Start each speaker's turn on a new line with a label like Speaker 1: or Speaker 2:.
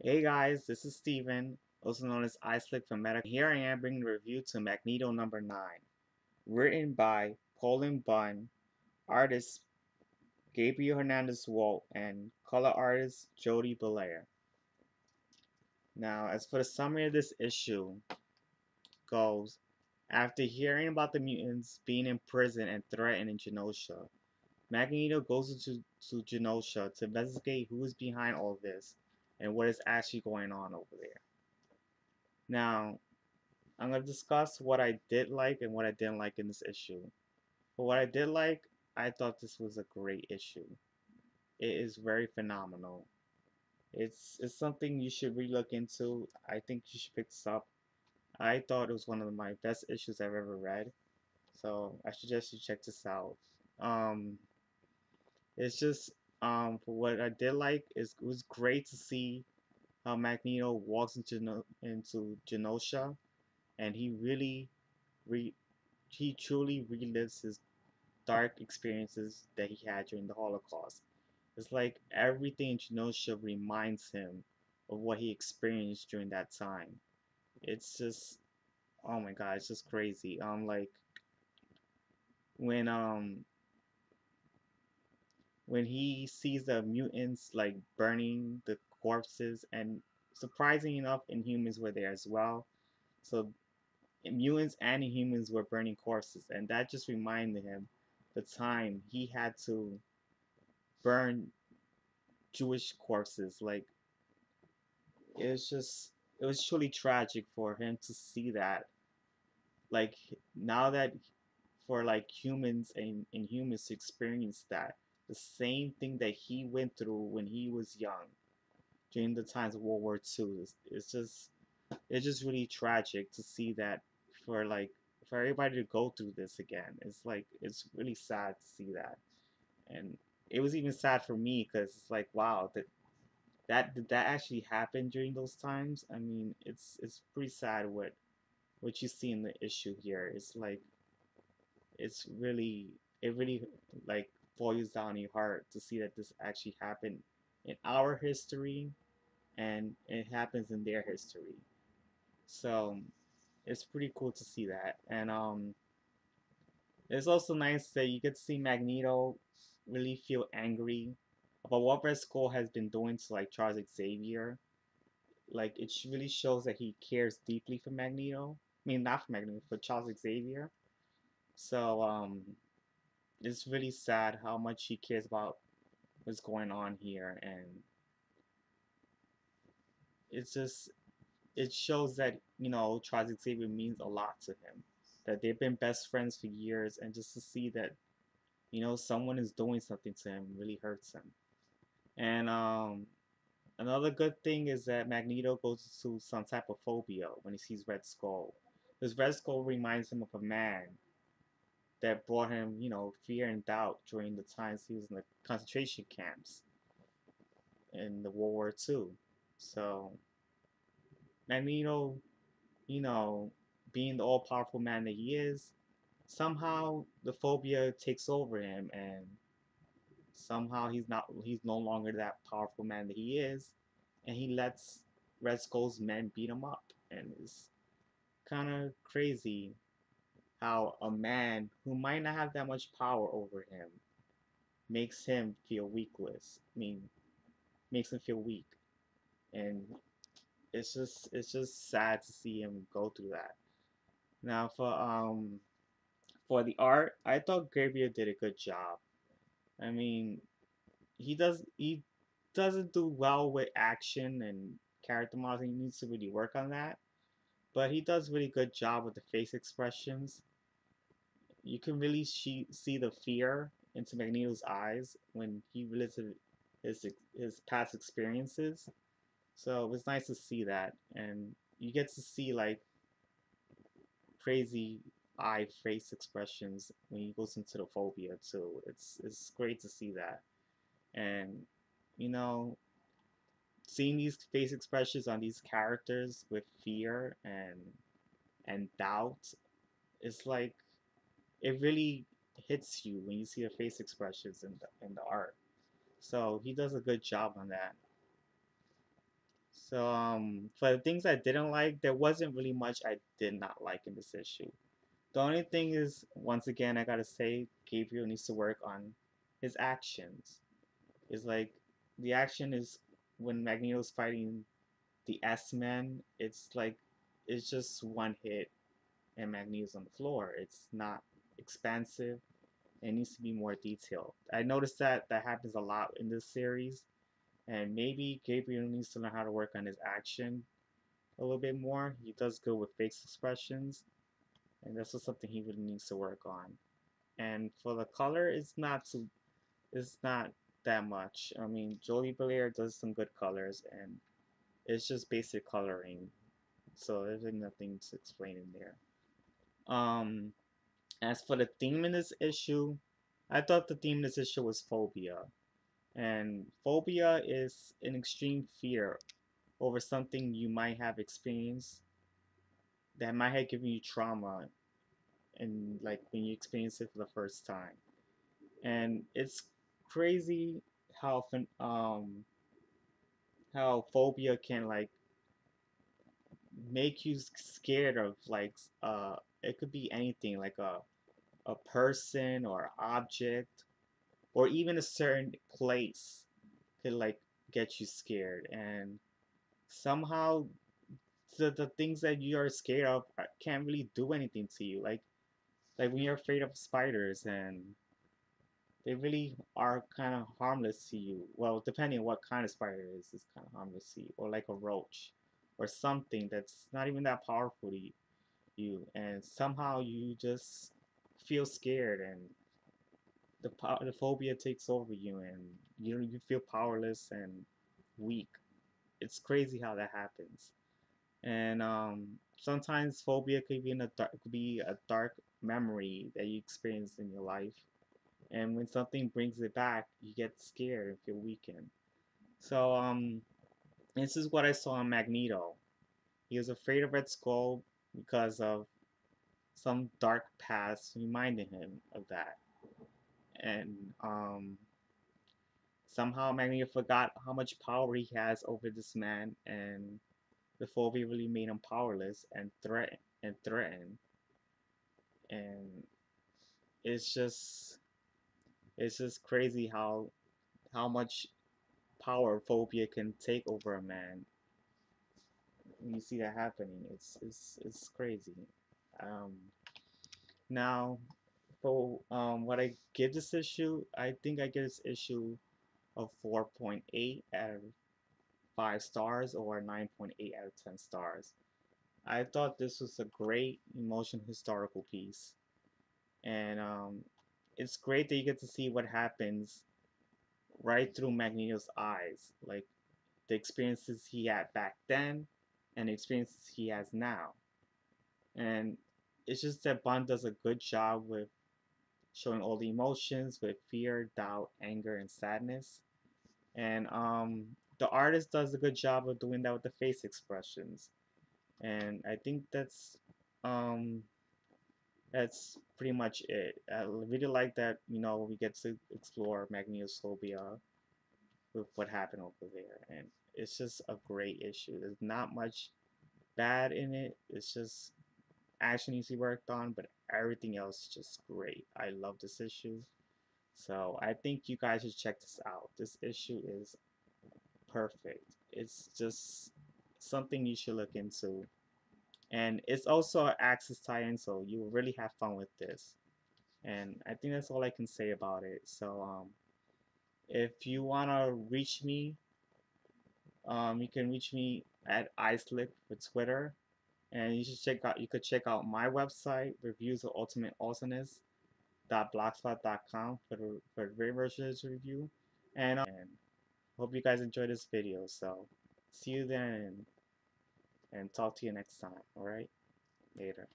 Speaker 1: Hey guys, this is Steven, also known as iSlick from Meta. Here I am bringing a review to Magneto number 9, written by Colin Bunn, artist Gabriel Hernandez Walt, and color artist Jody Belair. Now, as for the summary of this issue goes, after hearing about the mutants being in prison and threatened in Genosha, Magneto goes to Genosha to investigate who is behind all this and what is actually going on over there. Now, I'm going to discuss what I did like and what I didn't like in this issue. For what I did like, I thought this was a great issue. It is very phenomenal. It's something you should really look into. I think you should pick this up. I thought it was one of my best issues I've ever read. So I suggest you check this out. Um, it's just for what I did like is it was great to see how Magneto walks into Genosha and re he truly relives his dark experiences that he had during the Holocaust. It's like everything in Genosha reminds him of what he experienced during that time. It's just, oh my god, it's just crazy. Like when um when he sees the mutants like burning the corpses, and surprising enough, Inhumans were there as well. So mutants and Inhumans were burning corpses, and that just reminded him the time he had to burn Jewish corpses. Like it was just it was truly tragic for him to see that. Like now that for like humans and Inhumans to experience that, the same thing that he went through when he was young during the times of World War II. It's just really tragic to see that for like for everybody to go through this again. It's like it's really sad to see that, and it was even sad for me because it's like wow, that did that actually happen during those times? I mean, it's pretty sad what you see in the issue here. It's like it's really it really like boils down your heart to see that this actually happened in our history and it happens in their history. So it's pretty cool to see that. And it's also nice that you get to see Magneto really feel angry about what Red Skull has been doing to like Charles Xavier. Like it really shows that he cares deeply for Magneto. I mean, not for Magneto, for Charles Xavier. So it's really sad how much he cares about what's going on here, and it's just it shows that Charles Xavier means a lot to him. That they've been best friends for years, and just to see that someone is doing something to him really hurts him. And another good thing is that Magneto goes to some type of phobia when he sees Red Skull. Because Red Skull reminds him of a man that brought him, fear and doubt during the times he was in the concentration camps in the World War II. So Magneto, you know, being the all-powerful man that he is, somehow the phobia takes over him, and somehow he's no longer that powerful man that he is, and he lets Red Skull's men beat him up, and it's kind of crazy how a man who might not have that much power over him makes him feel weakless. I mean, makes him feel weak, and it's just sad to see him go through that. Now for the art, I thought Gabriel did a good job. I mean, he doesn't do well with action and character modeling. He needs to really work on that. But he does really good job with the face expressions. You can really see the fear into Magneto's eyes when he relates his past experiences. So it was nice to see that, and you get to see like crazy eye face expressions when he goes into the phobia too. It's great to see that, and you know, seeing these face expressions on these characters with fear and doubt, it's like it really hits you when you see the face expressions in the art. So he does a good job on that. So for the things I didn't like, there wasn't really much I did not like in this issue. The only thing is, once again, I gotta say, Gabriel needs to work on his actions. It's like the action is when Magneto's fighting the S-Men. It's like it's just one hit and Magneto's on the floor. It's not expansive. It needs to be more detailed. I noticed that that happens a lot in this series, and maybe Gabriel needs to learn how to work on his action a little bit more. He does good with face expressions, and that's just something he really needs to work on. And for the color, it's not that much. I mean, Jolie Belair does some good colors, and it's just basic coloring, so there's really nothing to explain in there. Um, as for the theme in this issue, I thought the theme in this issue was phobia, and phobia is an extreme fear over something you might have experienced that might have given you trauma, and like when you experience it for the first time. And it's crazy how how phobia can like make you scared of like it could be anything like a person or object or even a certain place could like get you scared, and somehow the things that you are scared of can't really do anything to you, like when you're afraid of spiders, and they really are kind of harmless to you. Well, depending on what kind of spider it is, it's kind of harmless to you. Or like a roach, or something that's not even that powerful to you, and somehow you just feel scared, and the phobia takes over you, and you feel powerless and weak. It's crazy how that happens. And sometimes phobia could be could be a dark memory that you experienced in your life, and when something brings it back, you get scared and feel weakened. So this is what I saw in Magneto. He was afraid of Red Skull because of some dark past reminding him of that, and somehow Magneto forgot how much power he has over this man, and the phobia really made him powerless and threaten, and it's just it's just crazy how much power phobia can take over a man. When you see that happening, it's crazy. Um, Now, for what I give this issue, I think I give this issue a 4.8 out of 5 stars or 9.8 out of 10 stars. I thought this was a great emotional historical piece, and it's great that you get to see what happens right through Magneto's eyes, like the experiences he had back then and the experiences he has now. And it's just that Bond does a good job with showing all the emotions with fear, doubt, anger, and sadness. And the artist does a good job of doing that with the face expressions. And I think um, that's pretty much it. I really like that, we get to explore Magneto's phobia with what happened over there. And it's just a great issue. There's not much bad in it. It's just action needs to be worked on, but everything else is just great. I love this issue. So I think you guys should check this out. This issue is perfect. It's just something you should look into. And it's also an Axis tie-in, so you will really have fun with this. And I think that's all I can say about it. So if you wanna reach me, you can reach me at iSlick for Twitter. And you could check out my website, reviews of ultimate awesomeness blogspot.com for the very version of this review. And hope you guys enjoyed this video. So see you then, and talk to you next time. All right, later.